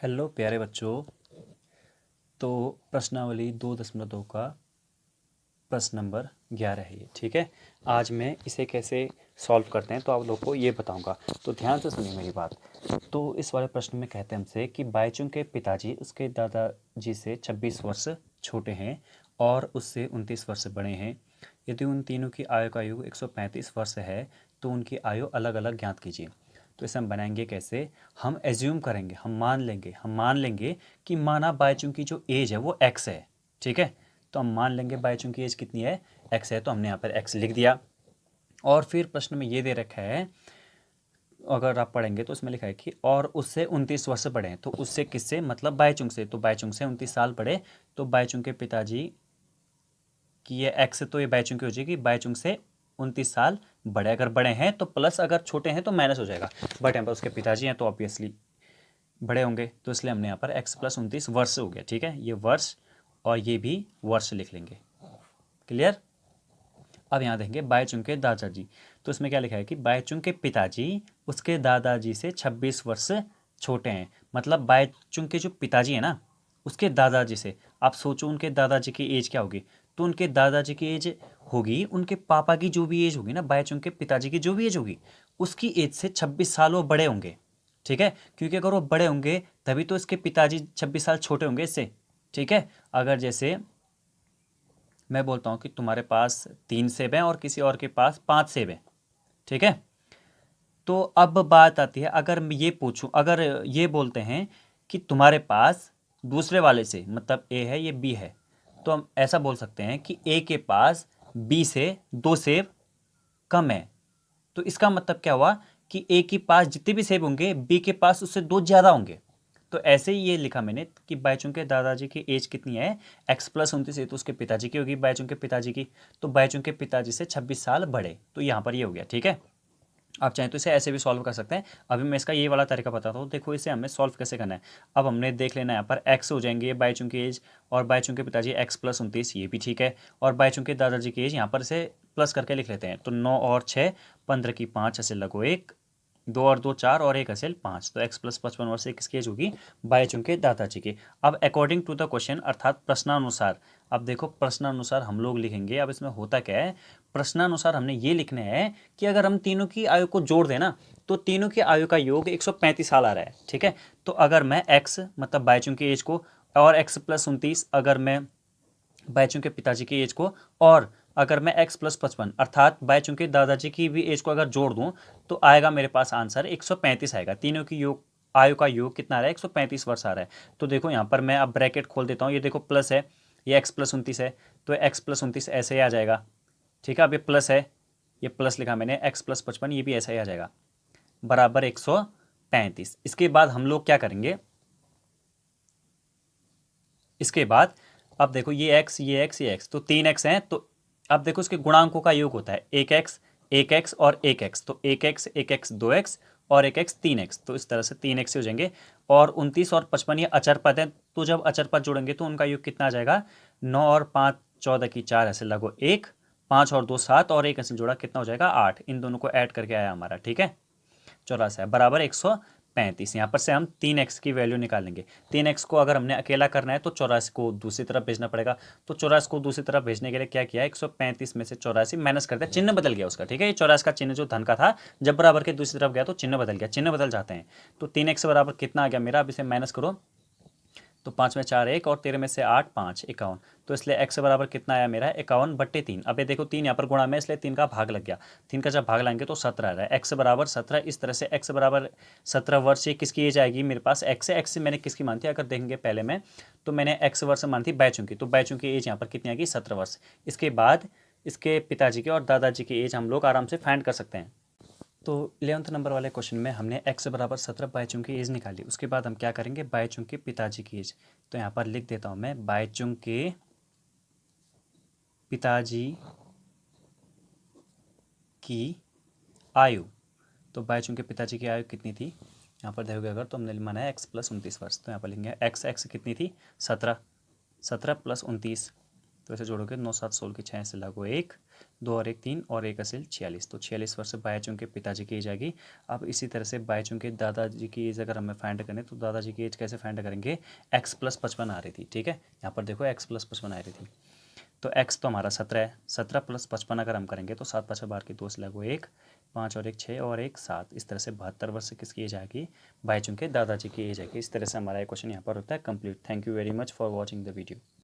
Hello प्यारे बच्चों। तो प्रश्नावली 2.2 का प्रश्न नंबर 11 है ये, ठीक है। आज मैं इसे कैसे सॉल्व करते हैं तो आप लोग को ये बताऊंगा, तो ध्यान से सुनिए मेरी बात। तो इस वाले प्रश्न में कहते हैं हमसे कि बाईचुंग के पिताजी उसके दादाजी से 26 वर्ष छोटे हैं और उससे 29 वर्ष बड़े हैं। यदि उन तीनों की आयु का योग 135 वर्ष है तो उनकी आयु अलग अलग ज्ञात कीजिए। तो इसे हम बनाएंगे कैसे? हम एज्यूम करेंगे, हम मान लेंगे कि माना बाईचुंग की जो एज है वो एक्स है, ठीक है। तो हम मान लेंगे बाईचुंग की एज कितनी है? एक्स है, तो हमने यहाँ पर एक्स लिख दिया। और फिर प्रश्न में ये दे रखा है, अगर आप पढ़ेंगे तो उसमें लिखा है कि और उससे 29 वर्ष बड़े हैं। तो उससे किससे? मतलब बाईचुंग से। तो बाईचुंग से 29 साल बड़े, तो बाईचुंग के पिताजी कि ये एक्स, तो ये बाईचुंग की हो जाएगी बाईचुंग से 29 साल बड़े। अगर बड़े हैं तो प्लस, अगर छोटे हैं तो माइनस हो जाएगा। बट यहाँ पर उसके पिताजी हैं तो ऑब्वियसली बड़े होंगे, तो इसलिए हमने यहाँ पर x प्लस 29 वर्ष हो गया, ठीक है। ये वर्ष और ये भी वर्ष लिख लेंगे। क्लियर? अब यहाँ देखेंगे बाईचुंग के दादाजी, तो इसमें क्या लिखा है कि बाईचुंग के पिताजी उसके दादाजी से 26 वर्ष छोटे हैं। मतलब बाईचुंग के जो पिताजी है ना, उसके दादाजी से, आप सोचो उनके दादाजी की एज क्या होगी। तो उनके दादाजी की एज होगी उनके पापा की जो भी एज होगी ना, बाईचुंग के पिताजी की जो भी एज होगी उसकी एज से 26 साल वो बड़े होंगे, ठीक है। क्योंकि अगर वो बड़े होंगे तभी तो इसके पिताजी 26 साल छोटे होंगे इससे, ठीक है। अगर जैसे मैं बोलता हूँ कि तुम्हारे पास 3 सेब हैं और किसी और के पास 5 सेब हैं, ठीक है। तो अब बात आती है, अगर मैं ये पूछूं, अगर ये बोलते हैं कि तुम्हारे पास दूसरे वाले से, मतलब ए है ये बी है, तो हम ऐसा बोल सकते हैं कि ए के पास बी से 2 सेब कम है। तो इसका मतलब क्या हुआ कि ए के पास जितने भी सेब होंगे बी के पास उससे 2 ज़्यादा होंगे। तो ऐसे ही ये लिखा मैंने कि बाईचुंग के दादाजी की एज कितनी है? एक्स प्लस 29 है, तो उसके पिताजी की होगी बाईचुंग के पिताजी की, तो बाईचुंग के पिताजी से 26 साल बड़े, तो यहाँ पर ये हो गया, ठीक है। आप चाहें तो इसे ऐसे भी सॉल्व कर सकते हैं। अभी मैं इसका ये वाला तरीका बताता हूँ, देखो इसे हमें सॉल्व कैसे करना है। अब हमने देख लेना है यहाँ पर एक्स हो जाएंगे बाईचुंग की एज, और बाईचुंग के पिताजी एक्स प्लस 29, ये भी ठीक है। और बाईचुंग के दादाजी की एज यहाँ पर इसे प्लस करके लिख लेते हैं, तो 9 और 6 15 की 5 ऐसे लगो 1, 2 और 2 4 और 1 असेल 5, तो x प्लस 55 वर्ष से किसकी एज होगी? बाईचुंग के दादाजी की। अब अकॉर्डिंग टू द क्वेश्चन, अर्थात प्रश्नानुसार, अब देखो प्रश्नानुसार हम लोग लिखेंगे। अब इसमें होता क्या है, प्रश्नानुसार हमने ये लिखना है कि अगर हम तीनों की आयु को जोड़ दें ना, तो तीनों की आयु का योग 135 साल आ रहा है, ठीक है। तो अगर मैं x मतलब बाईचुंग की एज को, और x प्लस 29 अगर मैं बाईचुंग के पिताजी की एज को, और अगर मैं x प्लस 55 अर्थात बाईचुंग के दादाजी की भी एज को अगर जोड़ दूं, तो आएगा मेरे पास आंसर 135 आएगा। तीनों की योग आयु का योग कितना आ रहा है? 135 वर्ष आ रहा है। तो देखो यहाँ पर मैं अब ब्रैकेट खोल देता हूँ, ये देखो प्लस है, ये x प्लस 29 है, तो x प्लस 29 ऐसे ही आ जाएगा, ठीक है। अब ये प्लस है, ये प्लस लिखा मैंने, x प्लस 55 ये भी ऐसा ही आ जाएगा, बराबर 135। इसके बाद हम लोग क्या करेंगे, इसके बाद अब देखो ये x ये x ये x, तो 3x हैं, तो अब देखो इसके गुणांकों का योग होता है 1x और 1x, तो 1x 2x और 1x 3x, तो इस तरह से 3x हो जाएंगे। और 29 और 55 ये अचर पद हैं, तो जब अचर पद जोड़ेंगे तो उनका योग कितना आ जाएगा? 9 और 5 14 की 4 ऐसे लगो 1, 5 और 2 7 और 1 ऐसे जोड़ा कितना हो जाएगा? 8। इन दोनों को ऐड करके आया हमारा, ठीक है, 84 बराबर 135। यहाँ पर से हम 3x की वैल्यू निकालेंगे। 3x को अगर हमने अकेला करना है तो 84 को दूसरी तरफ भेजना पड़ेगा। तो 84 को दूसरी तरफ भेजने के लिए क्या किया? 135 में से 84 माइनस कर दिया, चिन्ह बदल गया उसका, ठीक है। ये 84 का चिन्ह जो धन का था, जब बराबर के दूसरी तरफ गया तो चिन्ह बदल गया, चिन्ह बदल जाते हैं। तो 3x बराबर कितना आ गया मेरा? अब इसे माइनस करो, तो 5 में 4 1 और 13 में से 8 5 51, तो इसलिए x बराबर कितना आया मेरा? 51/3। अब ये देखो 3 यहाँ पर गुणा में, इसलिए 3 का भाग लग गया, 3 का जब भाग लाएंगे तो 17 आ रहा है, x बराबर 17। इस तरह से x बराबर 17 वर्ष, ये किसकी एज आएगी मेरे पास? x है, x से मैंने किसकी मानी थी अगर देखेंगे पहले में, तो मैंने x वर्ष मानी थी बाईचुंग की, तो बाईचुंग की एज यहाँ पर कितनी आएगी? 17 वर्ष। इसके बाद इसके पिताजी की और दादाजी की एज हम लोग आराम से फाइंड कर सकते हैं। तो 11th नंबर वाले क्वेश्चन में हमने x बराबर 17 बाईचुंग की एज निकाली। उसके बाद हम क्या करेंगे? बाईचुंग के पिताजी की एज, तो यहाँ पर लिख देता हूँ मैं, बाईचुंग के पिताजी की आयु। तो बाईचुंग के पिताजी की आयु कितनी थी? यहाँ पर देखोगे अगर तो हमने माना है x प्लस 29 वर्ष, तो यहाँ पर लिखेंगे x कितनी थी? 17, 17 प्लस 29, तो ऐसे जोड़ोगे 9 7 16 की 6 से लागू 1, 2 और 1 3 और 1 असिल 46, तो 46 वर्ष बाईचुंग के पिताजी की एज आ गई। अब इसी तरह से बाईचुंग के दादाजी की एज अगर हमें फाइंड करें तो दादाजी की एज कैसे फाइंड करेंगे, x + 55 आ रही थी, ठीक है, यहाँ पर देखो x + 55 आ रही थी, तो x तो हमारा 17 है, 17 + 55 अगर हम करेंगे तो 7 5 12 की 2 से लगो 1, 5 और 1 6 और 1 7, इस तरह से 72 वर्ष किसकी एज आएगी, बाईचुंग के दादाजी की एज आएगी। इस तरह से हमारा ये क्वेश्चन यहाँ पर होता है complete. Thank you very much for watching the video.